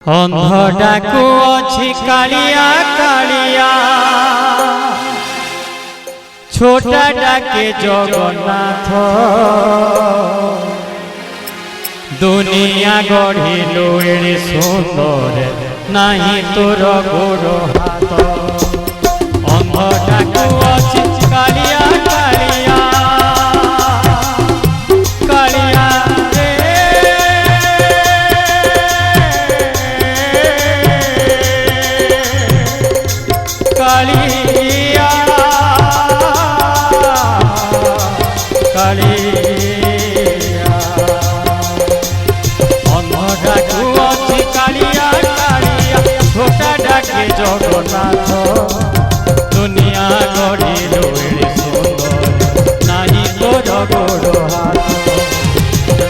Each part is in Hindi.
ଅନ୍ଧଟାକୁ ଅଛି କାଳିଆ କାଳିଆ ଛୋଟା ଡାକେ ଜଗନ୍ନାଥ ଦୁନିଆ ଗଢ଼ିଲୁ ଏଣେ ସୁନ୍ଦର ନାହିଁ ତୋର ଗୋଡ଼ ହାତ ଅନ୍ଧଟାକୁ ଅଛି କାଳିଆ କାଳିଆ କାଳିଆ कालिया कालिया अन्धटाकू अछि कालिया कालिया छोटा डाके जगन्नाथ दुनिया गढ़िलु एड़े सुंदर नाही तोर गोड़ हाथ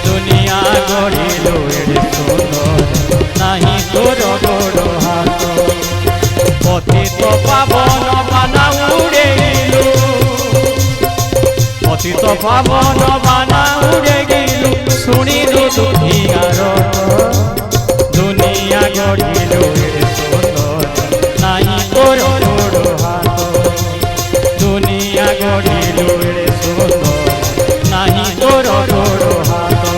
दुनिया गढ़िलु एड़े सुंदर नाही तोर गोड़ हाथ पतित पावन बाना उड़े गिलु पतित पावन बाना उड़े गिलु शुणिलु दुखियार दुनिया गढ़िलु एड़े सुंदर नाही तोर गोड़ हाथ दुनिया गढ़िलु एड़े सुंदर नाही तोर गोड़ हाथ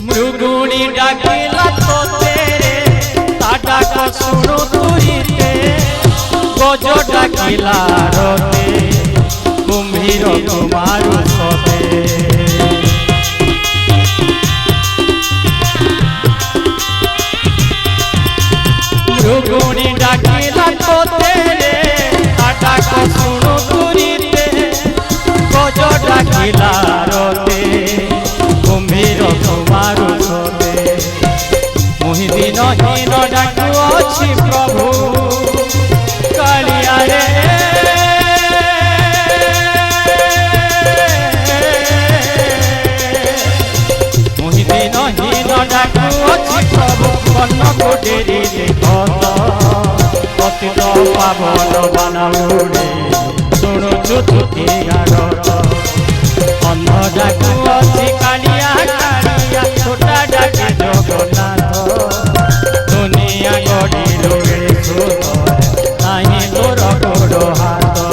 मृगुणी डाकिला तो तेरे ताटा को सुनो तुरीते गज डाकिला रोते कुम्भीर कुमारू सते मृगुणी डाकिला तो तेरे ताटा को सुनो तुरीते गज डाकिला रोते कुम्भीर कुमारू सते मुहि दिन हीन डाकु अछि प्रभु कालिया रे मुहि दिन हीन डाकु अछि प्रभु कनक डेरी देखत पतित पावन बाना उड़े शुणु दुखियार अन्धटाकू अछि कालिया कालिया छोटा डाके जगन्नाथ दुनिया गढ़िलु एड़े सुंदर नाही तोर गोड़ हाथ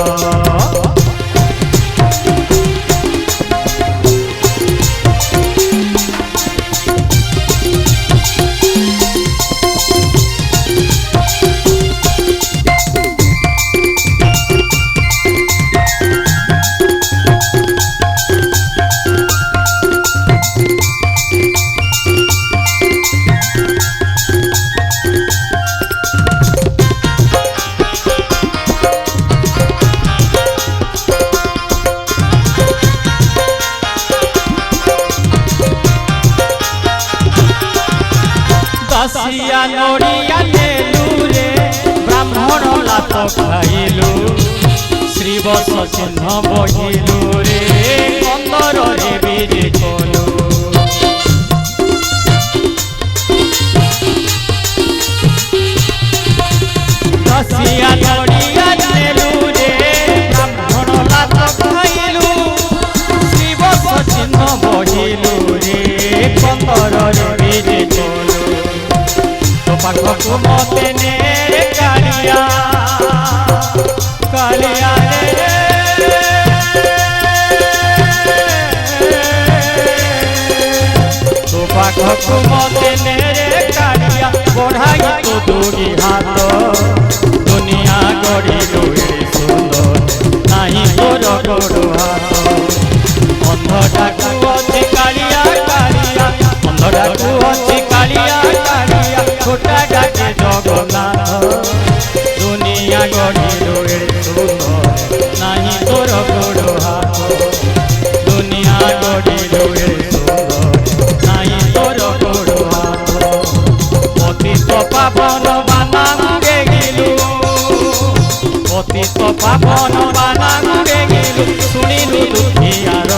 दासिया नड़िया नेलु रे ब्राह्मण लात खाइलु श्रीवत्स चिन्ह बहिलु रे कंदर रे बीजे कलु दासिया नड़िया नेलु रे ब्राह्मण लात खाइलु श्रीवत्स चिन्ह बहिलु रे कंदर रे बीजे कलु पाखकु मते ने कालिया कालिया रे तो पाखकु मते ने कालिया बढ़ाई तो दूरी हाथ दुनिया गढ़िलु एड़े सुंदर नाही तोर गोड़ हाथ अन्धटाकू अछि कालिया कालिया अन्धटाकू अछि कालिया कालिया ছোটা ডাকে জগন্নাথ দুনিয়া গড়িল এড়ে সুন্দর নাহি তোর গোড় হাত দুনিয়া গড়িল এড়ে সুন্দর নাহি তোর গোড় হাত পতিত পাবন বানা ঘুরে গেলু পতিত পাবন বানা ঘুরে গেলু শুনিলু দুঃখিয়ার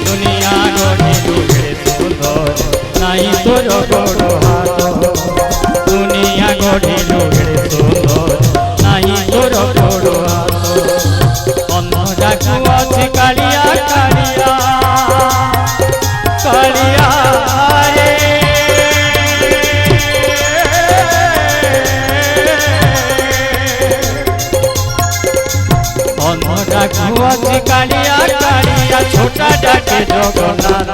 দুনিয়া গড়িল এড়ে সুন্দর নাহি তোর গোড় হাত দুনিয়া গড়িল এড়ে সুন্দর নাহি তোর গোড় হাত অন্য ডাকু আছে কালিয়া কালিয়া কালিয়া রে অন্য ডাকু আছে কালিয়া কালিয়া ছোটা ডাকে জগন্নাথ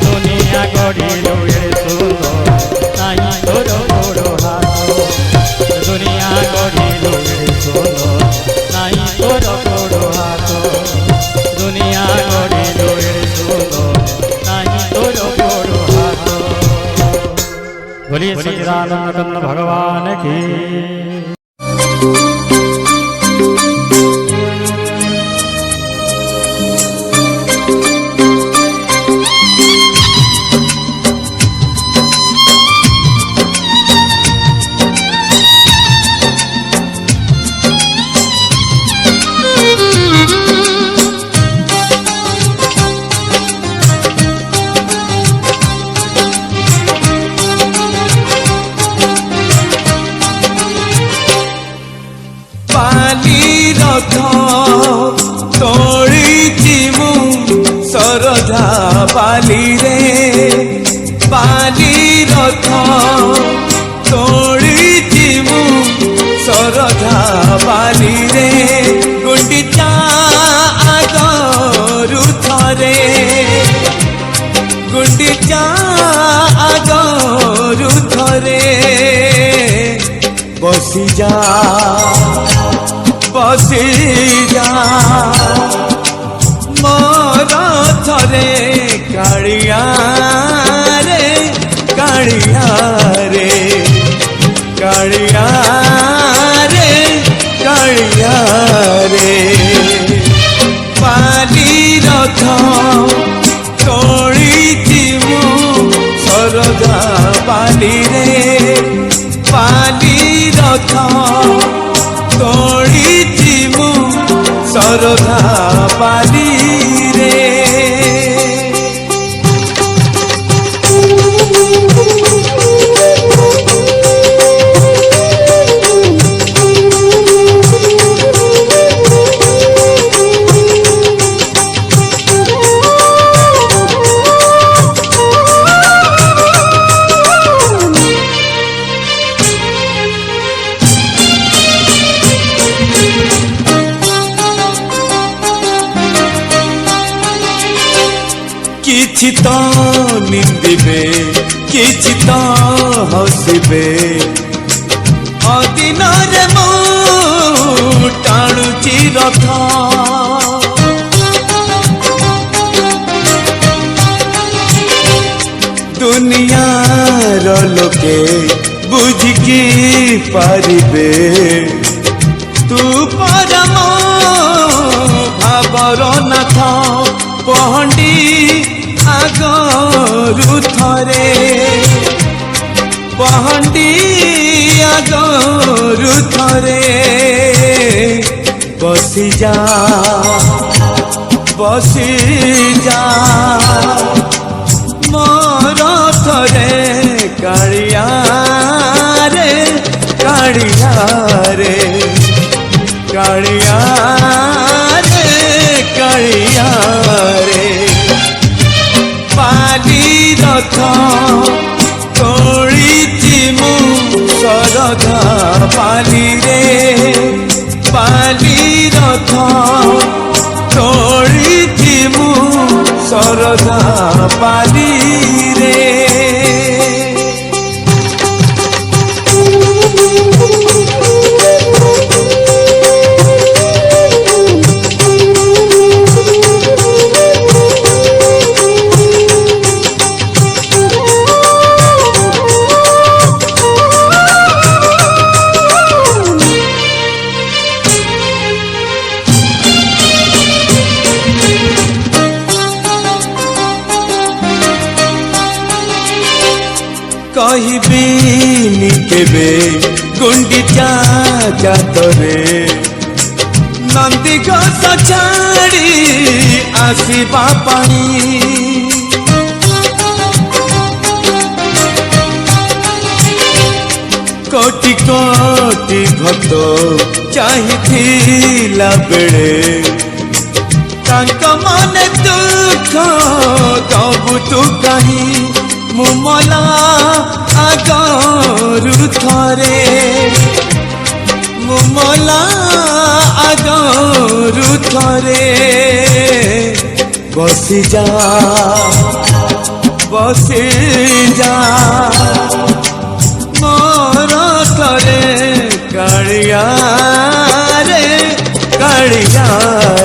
দুনিয়া গড়িল এড়ে সুন্দর নাহি তোর গোড় হাত দুনিয়া গড়িল এড়ে সুন্দর নাহি তোর গোড় হাত দুনিয়া গড়িল এড়ে সুন্দর নাহি তোর গোড় হাত बोलिए सच्चिदानंद कंद भगवान की बाली रे बाली रथ तोड़ी जीवु सरधा बाली रे गुंडिचा आगरु थरे गुंडिचा आगरु थरे बसी जा थरे कालिया रे कालिया रे कालिया रे कालिया रे बाली रथ तोड़ी जीवु सरधा बाली रे बाली रथ तोड़ी जीवु सरधा बाली रे किछि तो निंदिबे किछि तो हसिबे अदिन रे मु टाणुची रथ दुनिया रो लोके बुझिकी पारिबे तू परम भावर नाथ पहंडी आगरु थरे पहंडी आगरु थरे बसी जा मोर थरे कालिया रे कालिया रे कालिया रे कालिया रे बाली रथ तोड़ी जीवु सरधा बाली रे बाली रथ तोड़ी जीवु सरधा बाली रे केबे गुंडीचा जातरे नंदी घोष छाड़ी आसीबा पानी कोटि कोटि भक्त चाहिथिला बेले तांक मने दुख दबु तू कहीं मुमला आगरु थरे मुमला आगरु थरे बसी जा मोर थरे कालिया रे कालिया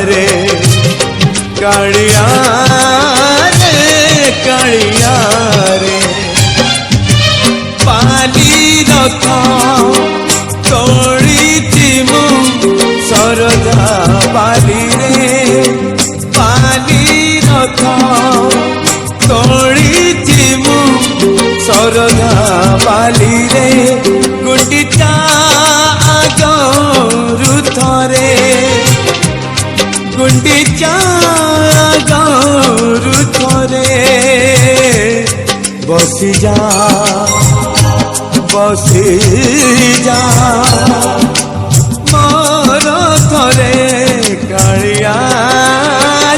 रे कालिया रे कालिया रे पाली रथ तोड़ी मु सरधा पाली रे पाली रथ तोड़ी मु सरधा पाली रे गुंडीचा आगरु थरे गुंडीचा आगरु थरे बसी जा मोर थरे कालिया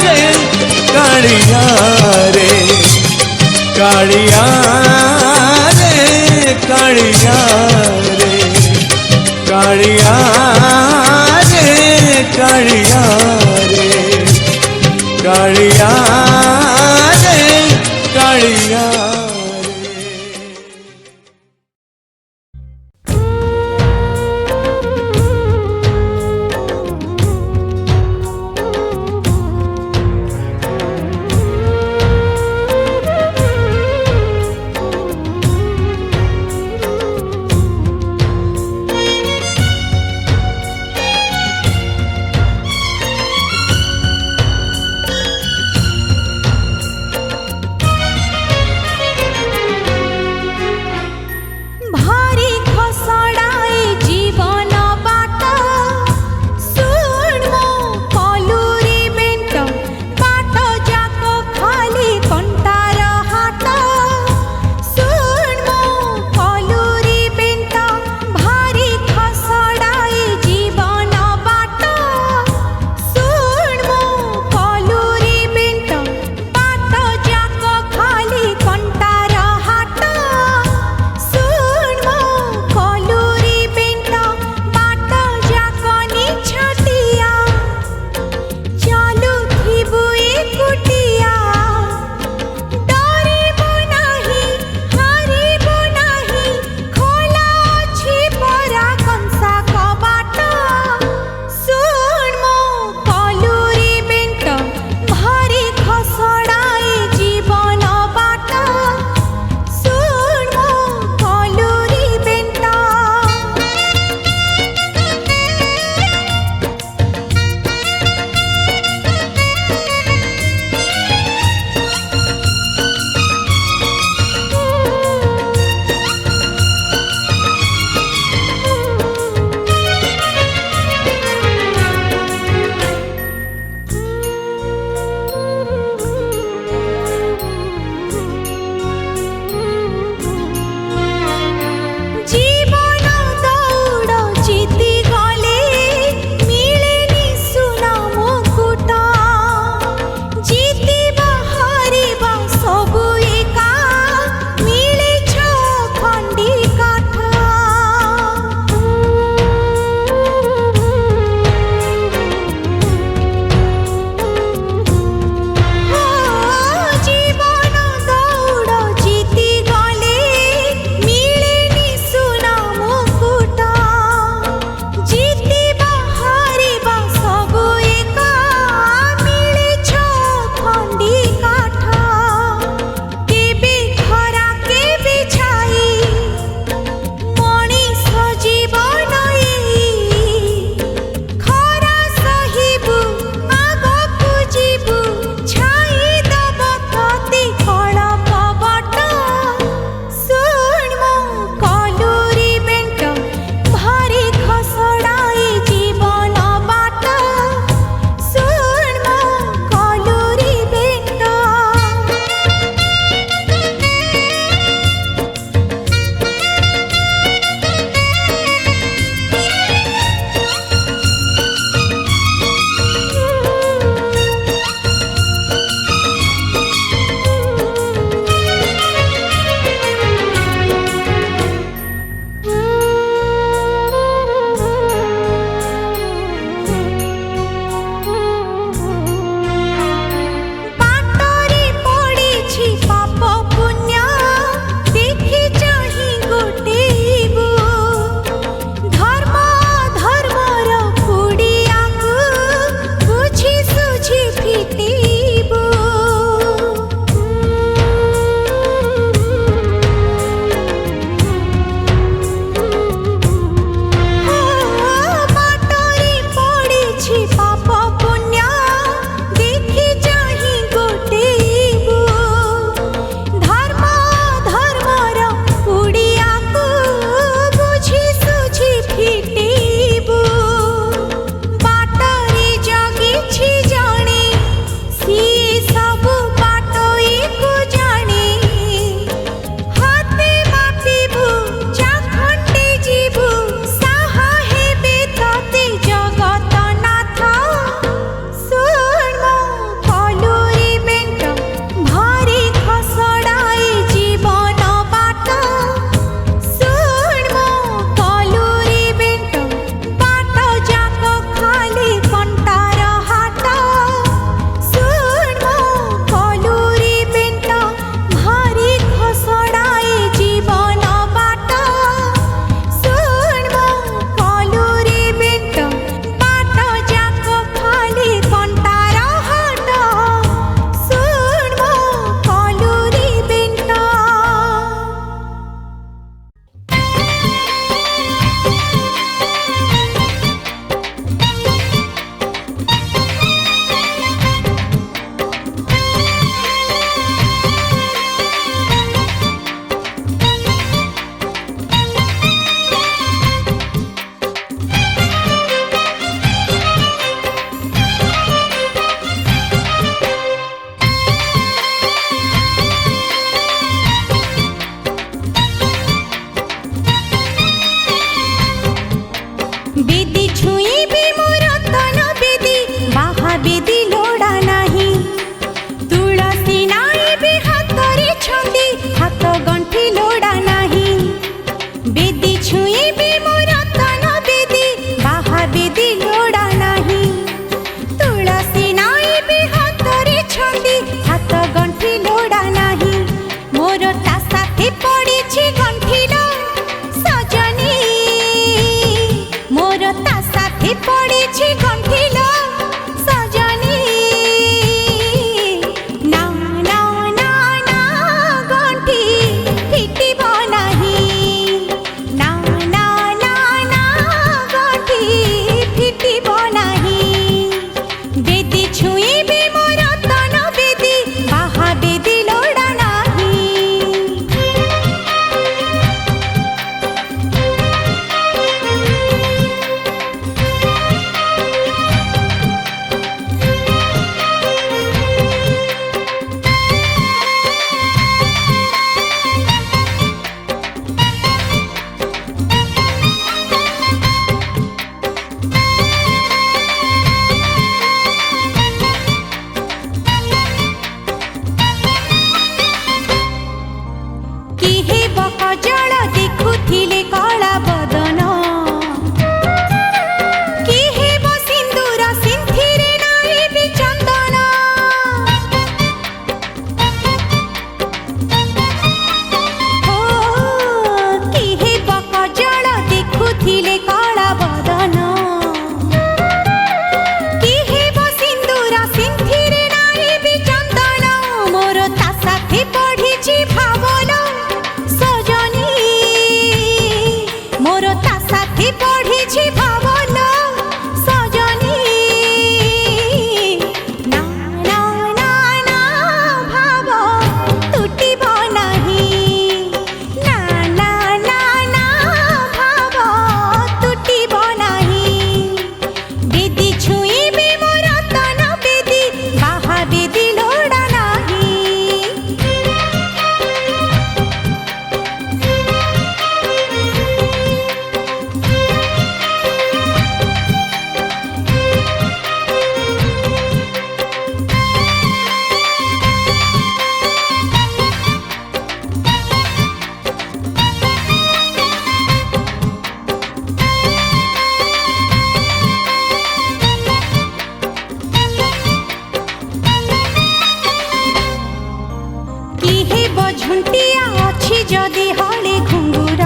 रे कालिया रे कालिया रे कालिया रे कालिया रे कालिया रे कालिया रे कालिया रे बेदी छुईबी मोर तन बेदी बाहा बेदी लोड़ा नाही तुलसी नाईबी हातरे छंदी हाथ गंठी लोड़ा नाही बेदी छुईबी मोर तन बेदी बाहा बेदी लोड़ा नाही तुलसी नाईबी हातरे छंदी हाथ गंठी लोड़ा नाही मोर ता साथे पड़ीछि गंठीलो सजनी मोर ता साथे पड़ीछि गंठीलो सजनी ना ना ना ना गंठी फिटिब नाही ना ना ना ना गंठी फिटिब नाही बेदी छुईबी मोर तन बेदी बाहा बेदी लोड़ा नाही किहे बकजल देखुथिले कला बदन किहे सिंदूर सिंथिरे नाईबी चंदन हो किहे बकजल देखुथिले कला बदन किहे सिंदूर सिंथिरे नाईबी चंदन मोर ता साथे पढ़िछि भावना सजनी मोर ता साथे पढ़िछि भावना सजनी ना ना ना ना भाव तुटिब नाही ना ना ना ना भाव तुटिब नाही बेदी छुईबी मोर तन बेदी बाहा बेदी लोड़ा नाही किहे बझुंटिया अछि जदि हले घुंगुर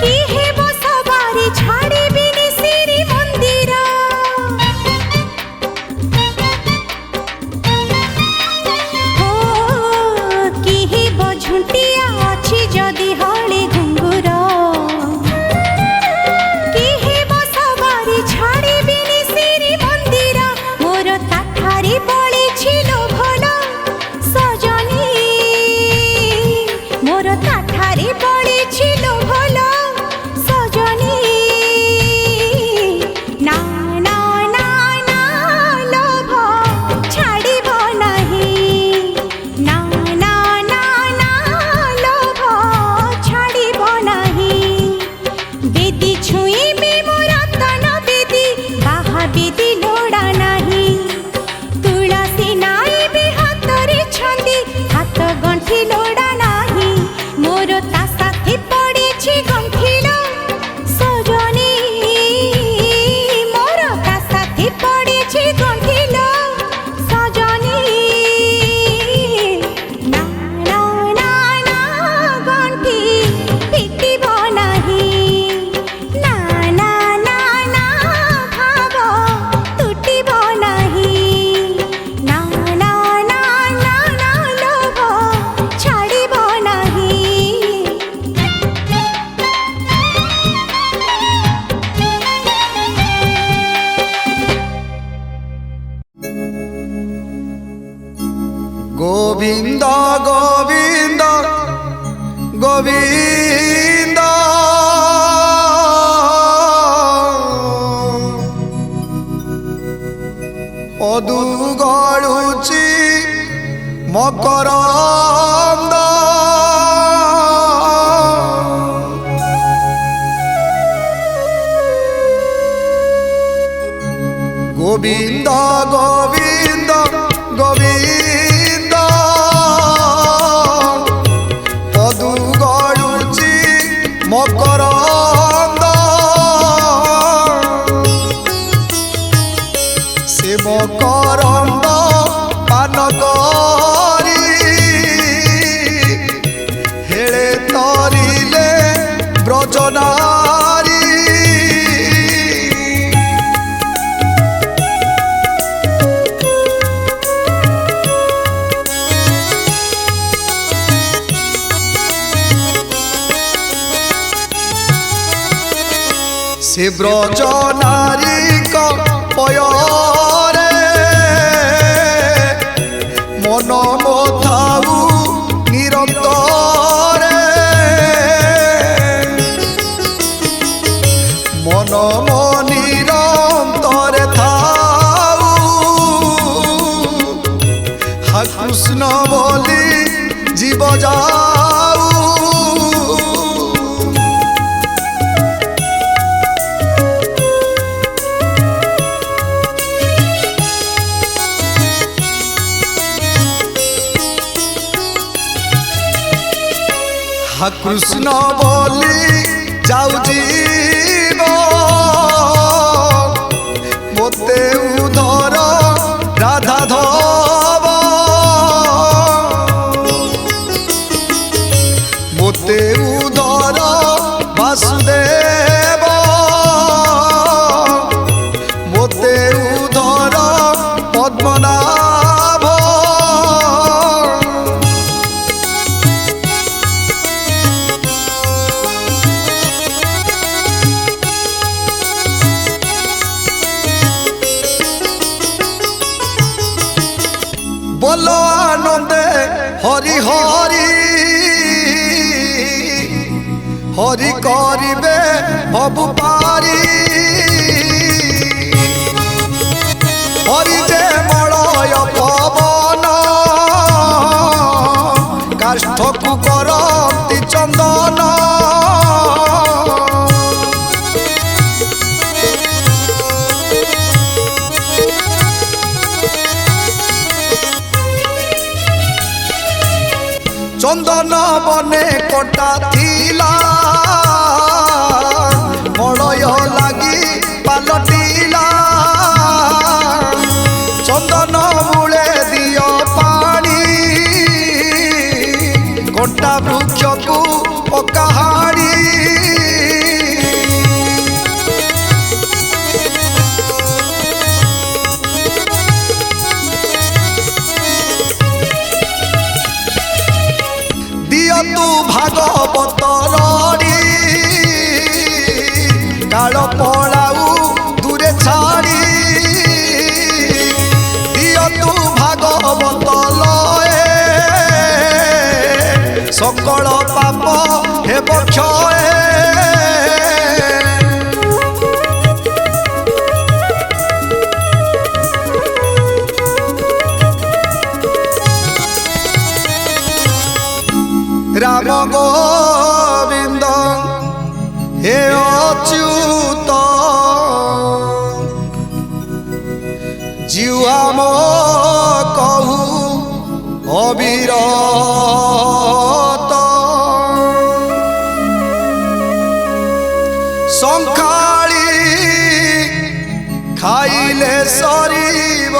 किहे सवारी छाड़िबिनि श्री मंदिर हो किहे बझुंटिया अछि जदि हले घुंगुर किहे सवारी छाड़िबिनि श्री मंदिर मोर ताठारी पड़िछि लोभल सजनी मोर ताठारी पड़िछि लोभल सजनी ना ना ना ना लोभ छाड़िब नाही ना ना ना ना लोभ छाड़िब नाही बेदी छुईबी मोर तन बेदी बाहा बेदी लोड़ा नाही तुलसी नाईबी हातरे छंदी हाथ गंठी लोड़ा नाही मोर ता साथे पड़ीछि गंठीलो सजनी मोर ता साथे पड़ीछि गंठीलो सजनी ना ना ना ना गंठी फिटिब नाही ना ना ना ना भाव तुटिब नाही ना ना ना ना ना लोभ छाड़िब नाही গোবিন্দ গোবিন্দ গোবিন্দ অদু গড়ুচি মকরন্দ গোবিন্দ গোবিন্দ গোবিন্দ পদু গড়ুচি মকরন্দ সে মকরন্দ পান করি হেলে তরিলে ব্রজনারী সে ব্রজ নারী পয়রে মন মথাউ নিরন্তরে মন নিরন্তরে থাউ হা কৃষ্ণ বলি জীব যাও হা কৃষ্ণ বলি যাও জীব মতে উধর রাধা ধব মতে উধর বাসুদেব মতে উধর পদ্মনাভ বল আনন্দে হরি হরি হরি করিবে ভবু পারি হরি যে মলয় পবন কাষ্ঠকু করন্তি চন্দন চন্দন বনে কটা থিলা মলয় লাগি পালটিলা চন্দন মূলে দিও পানি কটা বৃক্ষকু পকাহাড়ি তু ভাগবত রড়ি কাল পড়াউ দূরে ছাড়ি দিয় তু ভাগবত লয়ে সকল পাপ হেব ক্ষয়ে রাম গোবিন্দ হে অচ্যুত জিহ্বা কহু অবিরত সংখাଳି খাইলে সরিব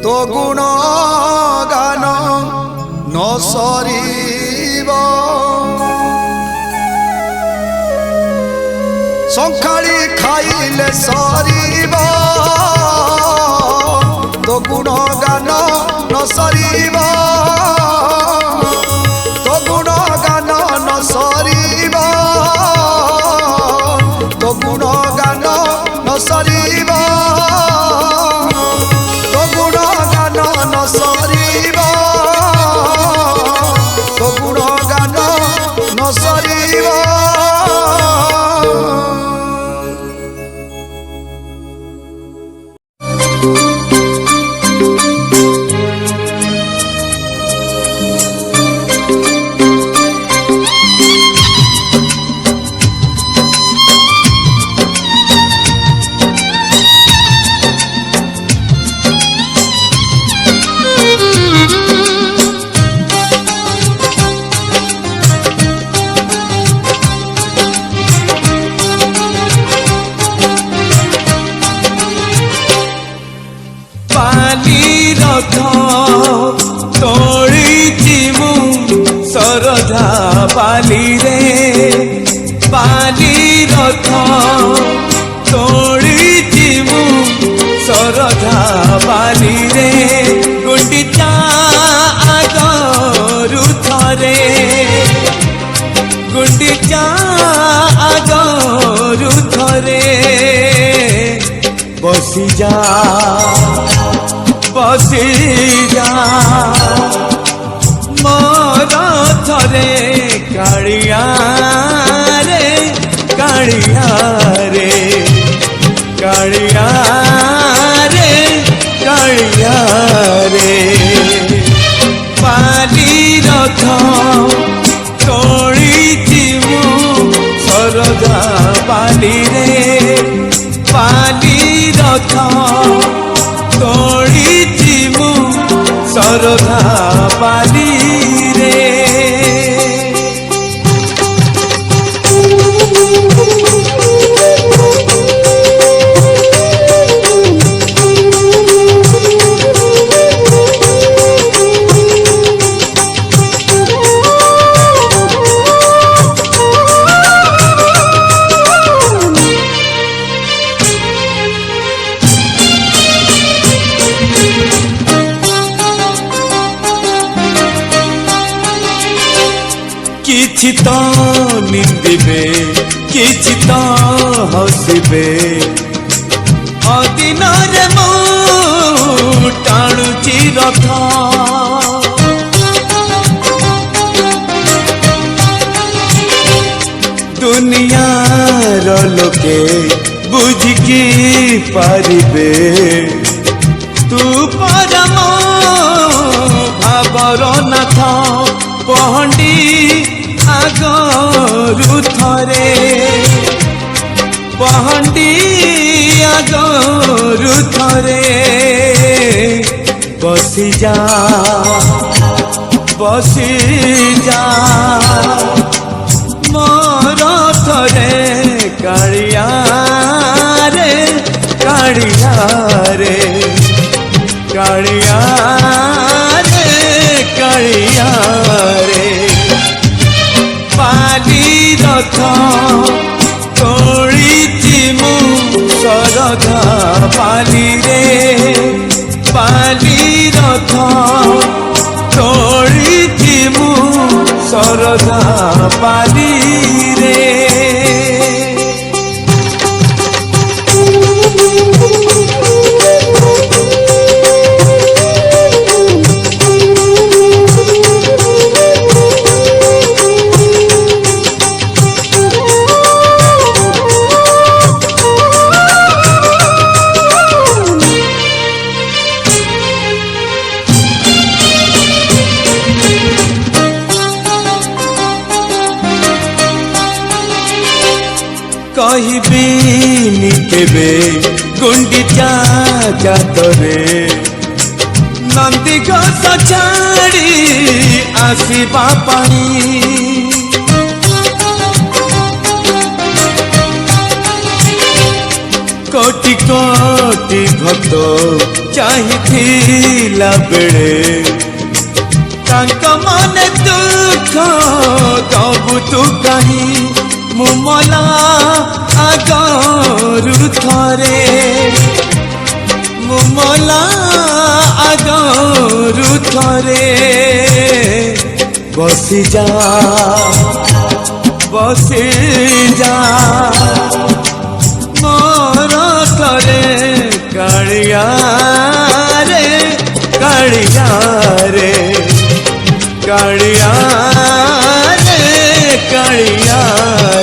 তো গুণ গান ন সরিব সংখাଳି খাইলে সরিব তো গুণ গান ন সরিব তো গুণ গান ন সরিব তো গুণ গান ন সরিব তো গুণ গান ন সরিব তো গুণ গান ন সরিব सरधा बाली रे बाली रथ तोड़ी जीवु सरधा बाली रे गुंडिचा आगरु थरे गुंडिचा आगरु थरे बसी जा मोर थरे कालिया रे कालिया रे कालिया रे कालिया रे बाली रथ तोड़ी जीवु सरधा बाली रे बाली रथ तोड़ी जीवु सरधा बाली रे किछि तो निंदिबे किछि तो हसिबे अदिन रे मु टाणुची रथ दुनिया रो लोके बुझिकी पारिबे तू परम भावर नाथ पहंडी आगरु थरे पहंडी आगरु थरे बसी जा मोर थरे कालिया रे कालिया रे कालिया रे कालिया रे बाली रथ तोड़ी जीवु सरधा बाली रे बाली रथ तोड़ी जीवु सरधा बाली रे कहिबिनी केबे गुंडिचा जातरे नंदी घोष छाड़ी आसीबा पानी कोटि कोटि भक्त चाहिथिला बेले तांका मने दुख दबु तू कहीं मुमला आगरु थरे मुमला आगरु थरे बसी जा मोर थरे कालिया रे कालिया रे कालिया रे कालिया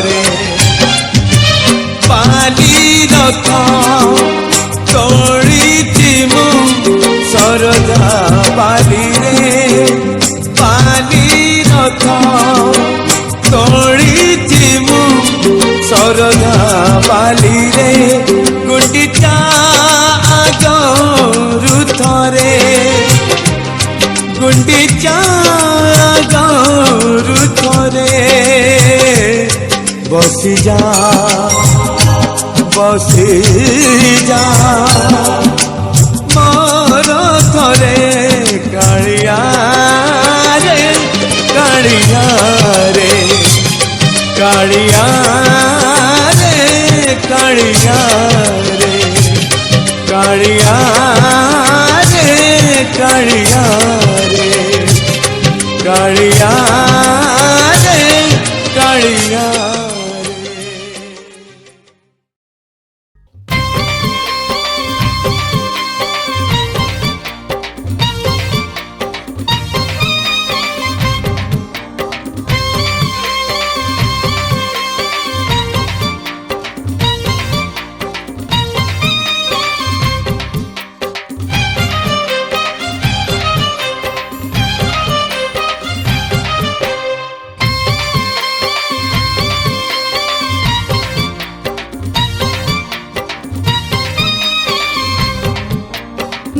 रे बाली रथ तोड़ी जीवु सरधा बाली रे बाली रथ तोड़ी जीवु सरधा बाली रे गुंडिचा आगरु थरे गुंडिचा आगरु थरे बसी जा मोर थरे कालिया रे कालिया रे कालिया रे कालिया रे कालिया रे कालिया रे कालिया रे कालिया रे।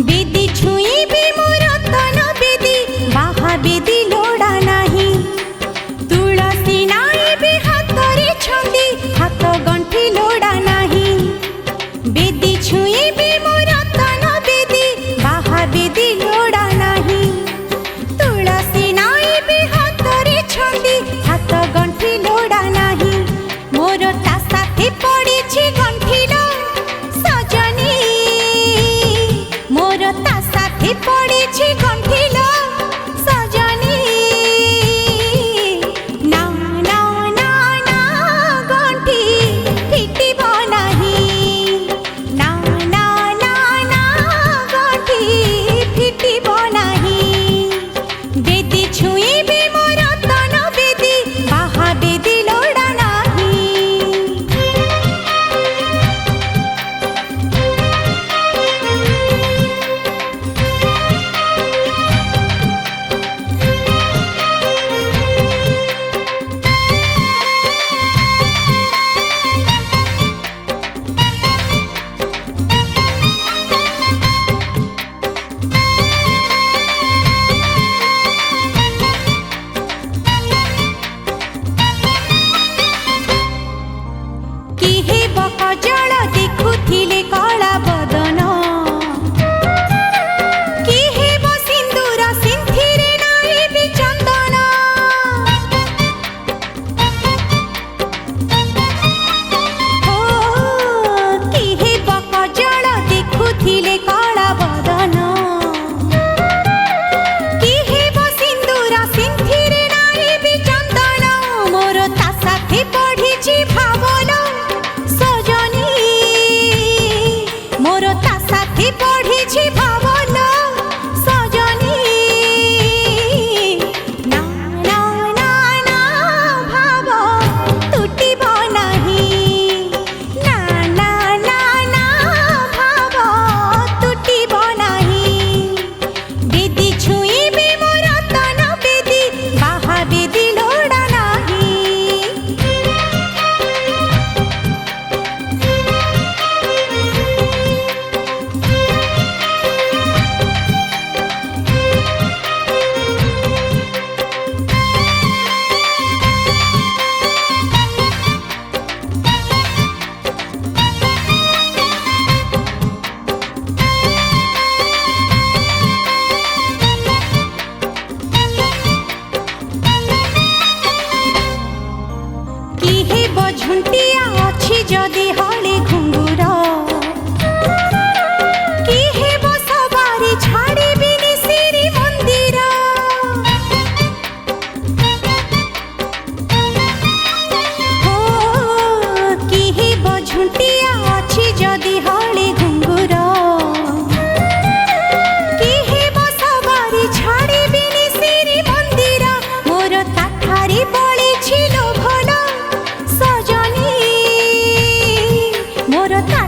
बेदी छुईबी मोर तन बेदी बाहा बेदी लोड़ा नाही तुलसी नाईबी हातरे छंदी हाथ गंठी लोड़ा नाही बेदी छुईबी मोर तन बेदी बाहा बेदी लोड़ा नाही तुलसी नाईबी हातरे छंदी हाथ गंठी लोड़ा नाही मोर ता साथे पड़ीछि गंठीलो सजनी मोर ता साथे पड़ीछि गंठीलो सजनी ना ना ना ना गंठी फिटिब नाही ना ना ना ना गंठी फिटिब नाही बेदी छुईबी मोर तन बेदी बाहा बेदी लोड़ा नाही। किहे बकजल देखुथिले कला बदन किहे सिंदूर सिंथिरे नाईबी चंदन हो किहे बकजल देखुथिले कला बदन किहे सिंदूर सिंथिरे नाईबी चंदन मोर ता साथे पढ़िछि भावना सजनी मोर ता साथे पढ़िछि भावना सजनी ना ना ना ना भाव तुटिब नाही ना ना ना ना भाव तुटिब नाही बेदी छुईबी मोर तन बेदी बाहा बेदी लोड़ा नाही। किहे बझुंटिया अछि जदि हले घुंगुर किहे सवारी छाड़िबिनि श्री मंदिर हो किहे बझुंटिया अछि जदि हले घुंगुर किहे सवारी छाड़िबिनि श्री मंदिर मोर ताठारी बळिछि लोभन सजनी मोर ता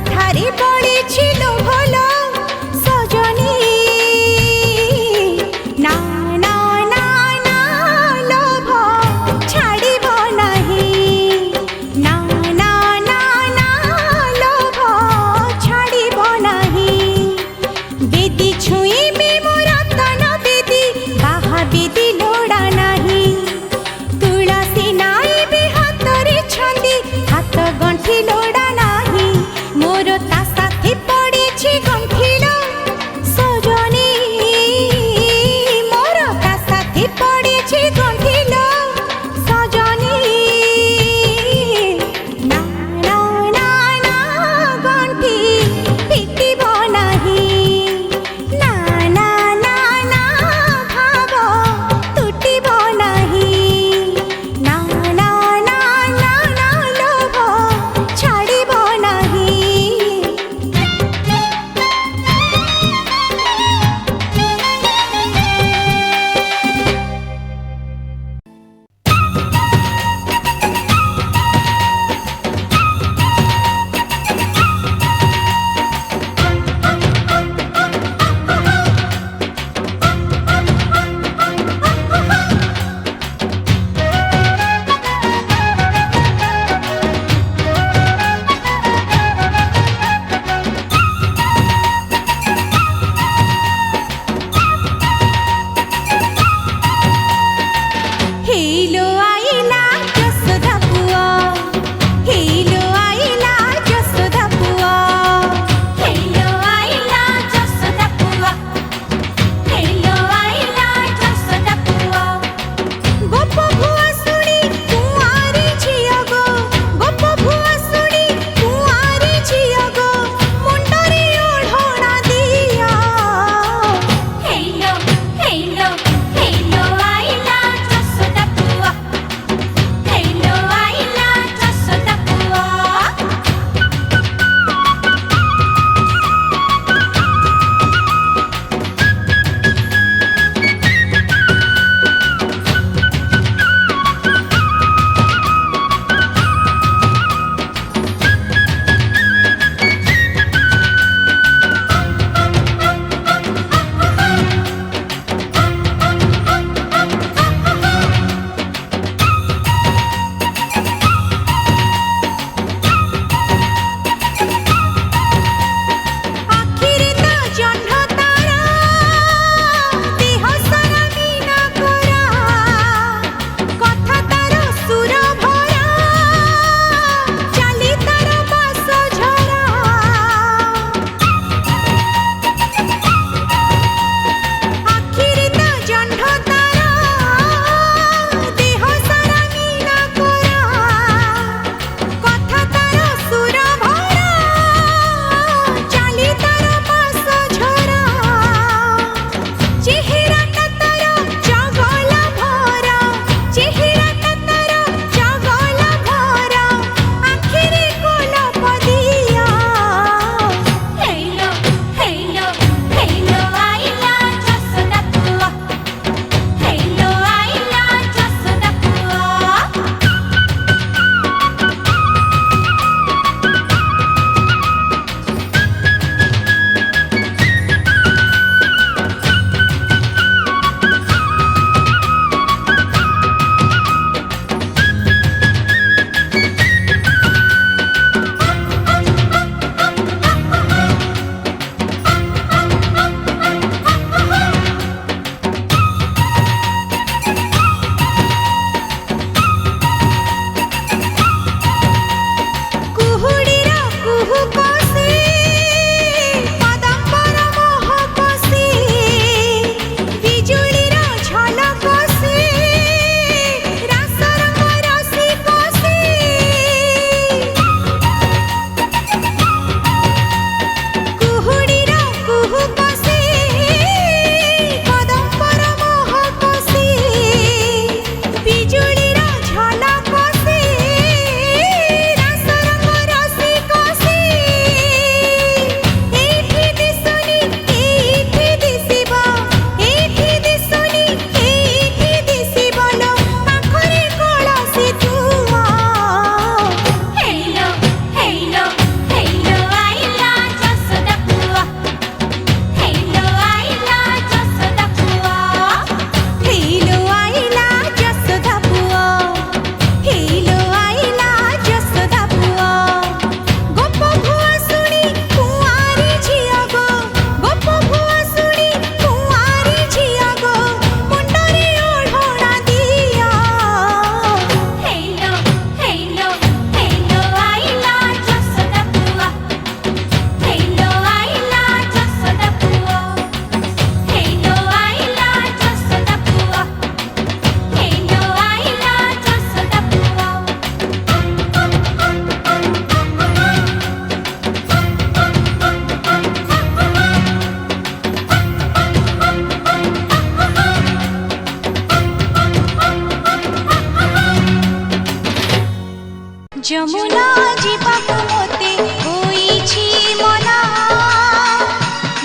যমুনা ଯିବାକୁ ମୋତେ ହୋଇଛି ମନା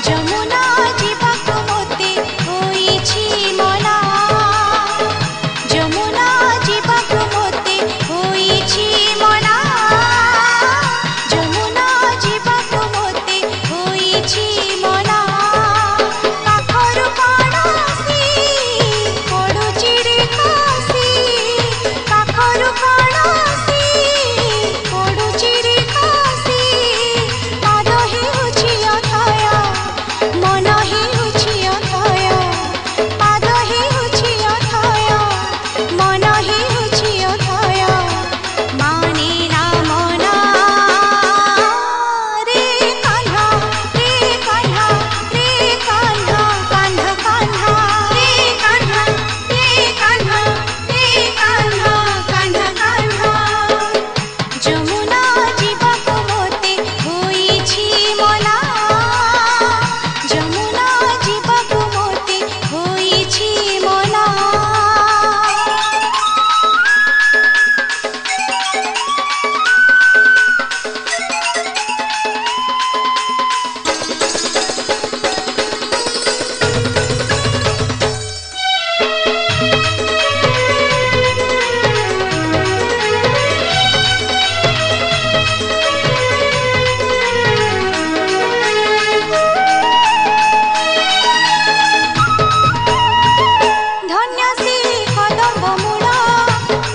ଯମୁନା ଯିବାକୁ ମୋତେ ହୋଇଛି ମନା ଯମୁନା ଯିବାକୁ ମୋତେ ହୋଇଛି ମନା ଯମୁନା ଯିବାକୁ ମୋତେ ହୋଇଛି ମନା ପାଖରୁ କୌଣସି ପଡ଼ୁଛି ରେ କାଶୀ ପାଖରୁ କୌଣସି ପଡ଼ୁଛି ରେ କାଶୀ ପାଦ ହେଉଛି ଅଥୟ ମନ ହେଉଛି ଅଥୟ ପାଦ ହେଉଛି ଅଥୟ ମନ ହେଉଛି ଅଥୟ ମାନେ ନା ମନା ରେ କାହ୍ନା ରେ କାହ୍ନା ରେ କାହ୍ନା କାହ୍ନା କାହ୍ନା ରେ କାହ୍ନା ରେ କାହ୍ନା ରେ କାହ୍ନା କାହ୍ନା କାହ୍ନା ଯମୁନା ଯିବାକୁ ମୋତେ ହୋଇଛି ମନା ଯମୁନା ଯିବାକୁ ମୋତେ ହୋଇଛି ମନା ଧନ୍ୟ ସେ କଦମ୍ବ ମୂଳ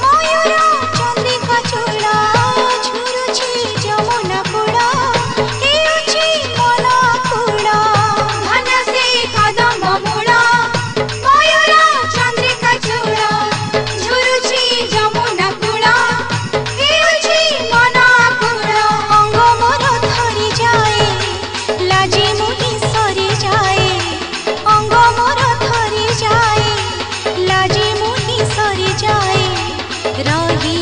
ମୟୂର ଚନ୍ଦ୍ରିକା ଚୂଳ ଝୁରୁଛି ଯମୁନା କୂଳ ହେଉଛି ମନ କୂଳ ଧନ୍ୟ ସେ କଦମ୍ବ ମୂଳ ମୟୂର ଚନ୍ଦ୍ରିକା ଚୂଳ ଝୁରୁଛି ଯମୁନା କୂଳ ହେଉଛି ମନ କୂଳ ଅଙ୍ଗ ମୋର ଥରି ଯାଏ ଲାଜି ମୁହିଁ ସରି ଯାଏ ଅଙ୍ଗ ମୋର ଥରି ଯାଏ ଲାଜି ମୁହିଁ ସରି ଯାଏ ରହି